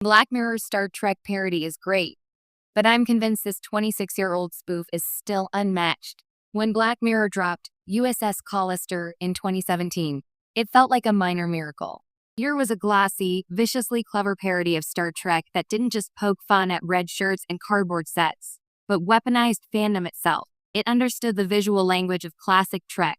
Black Mirror's Star Trek parody is great, but I'm convinced this 26-year-old spoof is still unmatched. When Black Mirror dropped USS Callister in 2017, it felt like a minor miracle. Here was a glossy, viciously clever parody of Star Trek that didn't just poke fun at red shirts and cardboard sets, but weaponized fandom itself. It understood the visual language of classic Trek,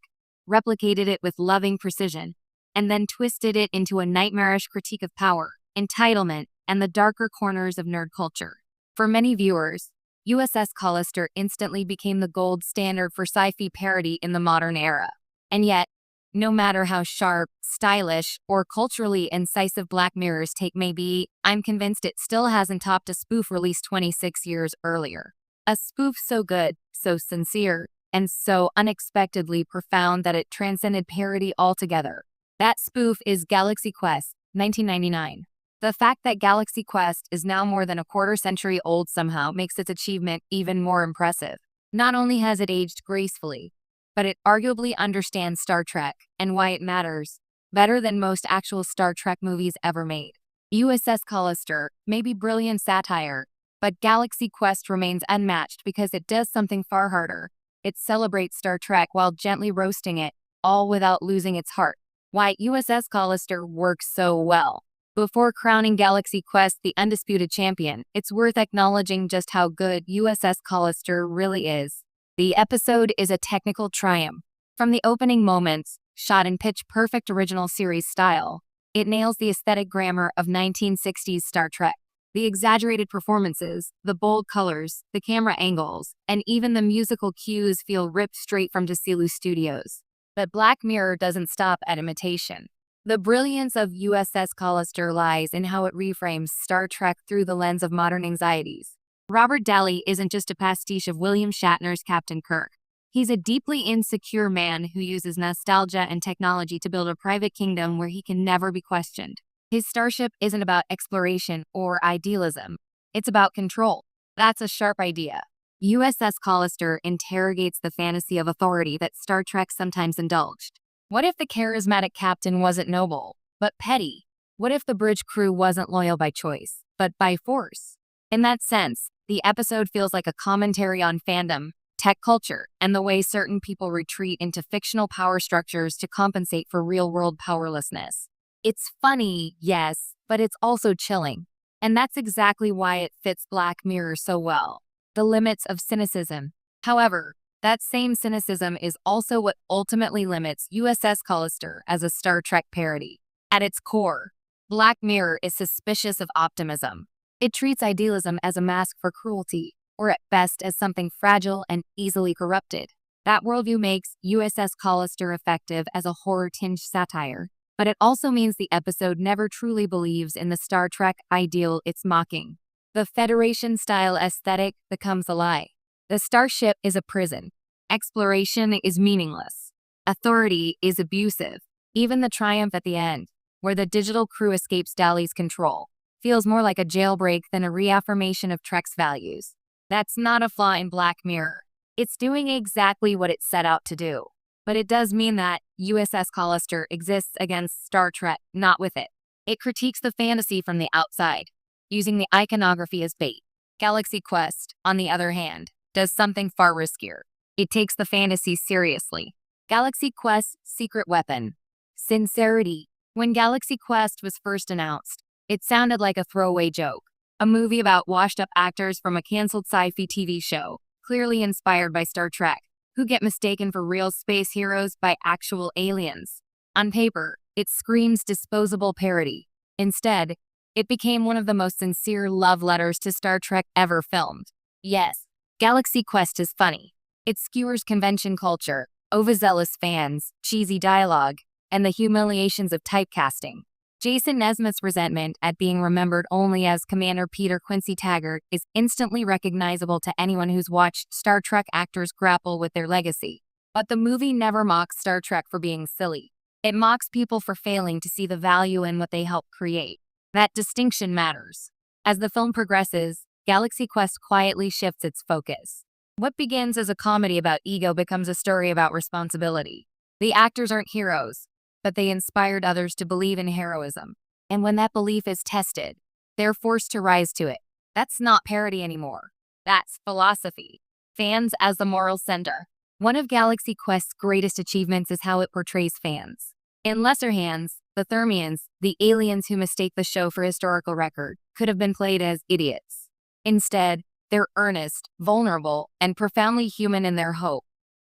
replicated it with loving precision, and then twisted it into a nightmarish critique of power, entitlement, and the darker corners of nerd culture. For many viewers, USS Callister instantly became the gold standard for sci-fi parody in the modern era. And yet, no matter how sharp, stylish, or culturally incisive Black Mirror's take may be, I'm convinced it still hasn't topped a spoof released 26 years earlier. A spoof so good, so sincere, and so unexpectedly profound that it transcended parody altogether. That spoof is Galaxy Quest, 1999. The fact that Galaxy Quest is now more than a quarter-century old somehow makes its achievement even more impressive. Not only has it aged gracefully, but it arguably understands Star Trek and why it matters better than most actual Star Trek movies ever made. USS Callister may be brilliant satire, but Galaxy Quest remains unmatched because it does something far harder. It celebrates Star Trek while gently roasting it, all without losing its heart. Why USS Callister works so well. Before crowning Galaxy Quest the undisputed champion, it's worth acknowledging just how good USS Callister really is. The episode is a technical triumph. From the opening moments, shot in pitch-perfect original series style, it nails the aesthetic grammar of 1960s Star Trek. The exaggerated performances, the bold colors, the camera angles, and even the musical cues feel ripped straight from Desilu Studios. But Black Mirror doesn't stop at imitation. The brilliance of USS Callister lies in how it reframes Star Trek through the lens of modern anxieties. Robert Daly isn't just a pastiche of William Shatner's Captain Kirk. He's a deeply insecure man who uses nostalgia and technology to build a private kingdom where he can never be questioned. His starship isn't about exploration or idealism. It's about control. That's a sharp idea. USS Callister interrogates the fantasy of authority that Star Trek sometimes indulged. What if the charismatic captain wasn't noble, but petty? What if the bridge crew wasn't loyal by choice, but by force? In that sense, the episode feels like a commentary on fandom, tech culture, and the way certain people retreat into fictional power structures to compensate for real-world powerlessness. It's funny, yes, but it's also chilling. And that's exactly why it fits Black Mirror so well. The limits of cynicism. However, that same cynicism is also what ultimately limits USS Callister as a Star Trek parody. At its core, Black Mirror is suspicious of optimism. It treats idealism as a mask for cruelty, or at best as something fragile and easily corrupted. That worldview makes USS Callister effective as a horror-tinged satire, but it also means the episode never truly believes in the Star Trek ideal it's mocking. The Federation-style aesthetic becomes a lie. The starship is a prison. Exploration is meaningless. Authority is abusive. Even the triumph at the end, where the digital crew escapes Daly's control, feels more like a jailbreak than a reaffirmation of Trek's values. That's not a flaw in Black Mirror. It's doing exactly what it set out to do. But it does mean that USS Callister exists against Star Trek, not with it. It critiques the fantasy from the outside, using the iconography as bait. Galaxy Quest, on the other hand, does something far riskier. It takes the fantasy seriously. Galaxy Quest's secret weapon. Sincerity. When Galaxy Quest was first announced, it sounded like a throwaway joke. A movie about washed-up actors from a canceled sci-fi TV show, clearly inspired by Star Trek, who get mistaken for real space heroes by actual aliens. On paper, it screams disposable parody. Instead, it became one of the most sincere love letters to Star Trek ever filmed. Yes, Galaxy Quest is funny. It skewers convention culture, overzealous fans, cheesy dialogue, and the humiliations of typecasting. Jason Nesmith's resentment at being remembered only as Commander Peter Quincy Taggart is instantly recognizable to anyone who's watched Star Trek actors grapple with their legacy. But the movie never mocks Star Trek for being silly. It mocks people for failing to see the value in what they helped create. That distinction matters. As the film progresses, Galaxy Quest quietly shifts its focus. What begins as a comedy about ego becomes a story about responsibility. The actors aren't heroes, but they inspired others to believe in heroism. And when that belief is tested, they're forced to rise to it. That's not parody anymore. That's philosophy. Fans as the moral center. One of Galaxy Quest's greatest achievements is how it portrays fans. In lesser hands, the Thermians, the aliens who mistake the show for historical record, could have been played as idiots. Instead, they're earnest, vulnerable, and profoundly human in their hope,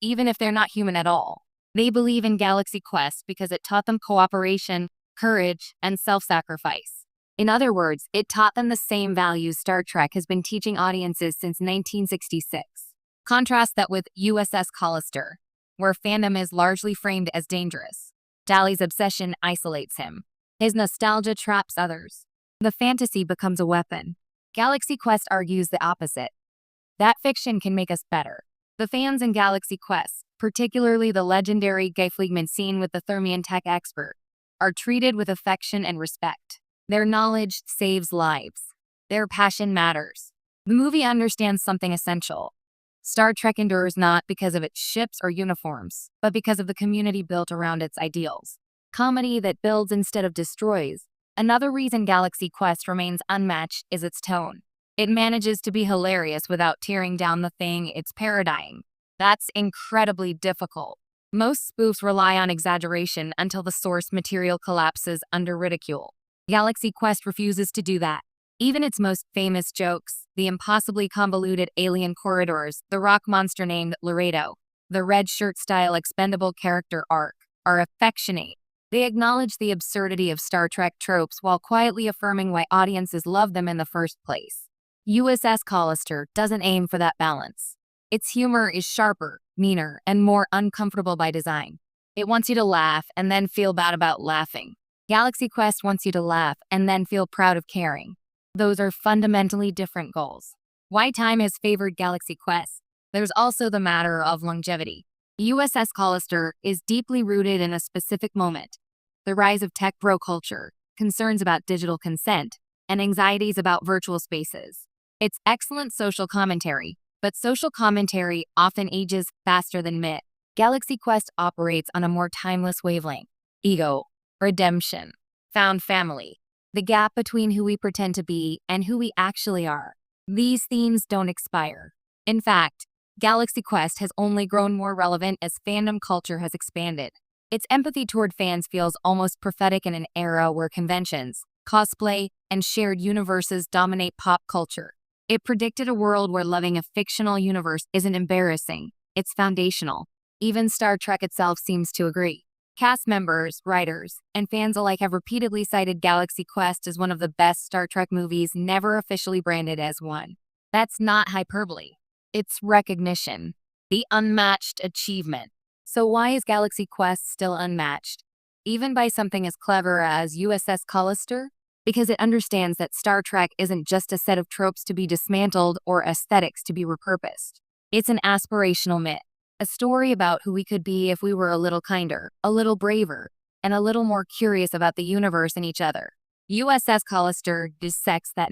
even if they're not human at all. They believe in Galaxy Quest because it taught them cooperation, courage, and self-sacrifice. In other words, it taught them the same values Star Trek has been teaching audiences since 1966. Contrast that with USS Callister, where fandom is largely framed as dangerous. Dali's obsession isolates him. His nostalgia traps others. The fantasy becomes a weapon. Galaxy Quest argues the opposite. That fiction can make us better. The fans in Galaxy Quest, particularly the legendary Guy Fleegman scene with the Thermian tech expert, are treated with affection and respect. Their knowledge saves lives. Their passion matters. The movie understands something essential. Star Trek endures not because of its ships or uniforms, but because of the community built around its ideals. Comedy that builds instead of destroys. Another reason Galaxy Quest remains unmatched is its tone. It manages to be hilarious without tearing down the thing it's parodying. That's incredibly difficult. Most spoofs rely on exaggeration until the source material collapses under ridicule. Galaxy Quest refuses to do that. Even its most famous jokes, the impossibly convoluted alien corridors, the rock monster named Laredo, the red shirt-style expendable character arc, are affectionate. They acknowledge the absurdity of Star Trek tropes while quietly affirming why audiences love them in the first place. USS Callister doesn't aim for that balance. Its humor is sharper, meaner, and more uncomfortable by design. It wants you to laugh and then feel bad about laughing. Galaxy Quest wants you to laugh and then feel proud of caring. Those are fundamentally different goals. Why time has favored Galaxy Quest? There's also the matter of longevity. USS Callister is deeply rooted in a specific moment. The rise of tech bro culture, concerns about digital consent, and anxieties about virtual spaces. It's excellent social commentary, but social commentary often ages faster than myth. Galaxy Quest operates on a more timeless wavelength. Ego, redemption, found family, the gap between who we pretend to be and who we actually are. These themes don't expire. In fact, Galaxy Quest has only grown more relevant as fandom culture has expanded. Its empathy toward fans feels almost prophetic in an era where conventions, cosplay, and shared universes dominate pop culture. It predicted a world where loving a fictional universe isn't embarrassing, it's foundational. Even Star Trek itself seems to agree. Cast members, writers, and fans alike have repeatedly cited Galaxy Quest as one of the best Star Trek movies never officially branded as one. That's not hyperbole. It's recognition. The unmatched achievement. So why is Galaxy Quest still unmatched? Even by something as clever as USS Callister? Because it understands that Star Trek isn't just a set of tropes to be dismantled or aesthetics to be repurposed. It's an aspirational myth. A story about who we could be if we were a little kinder, a little braver, and a little more curious about the universe and each other. USS Callister dissects that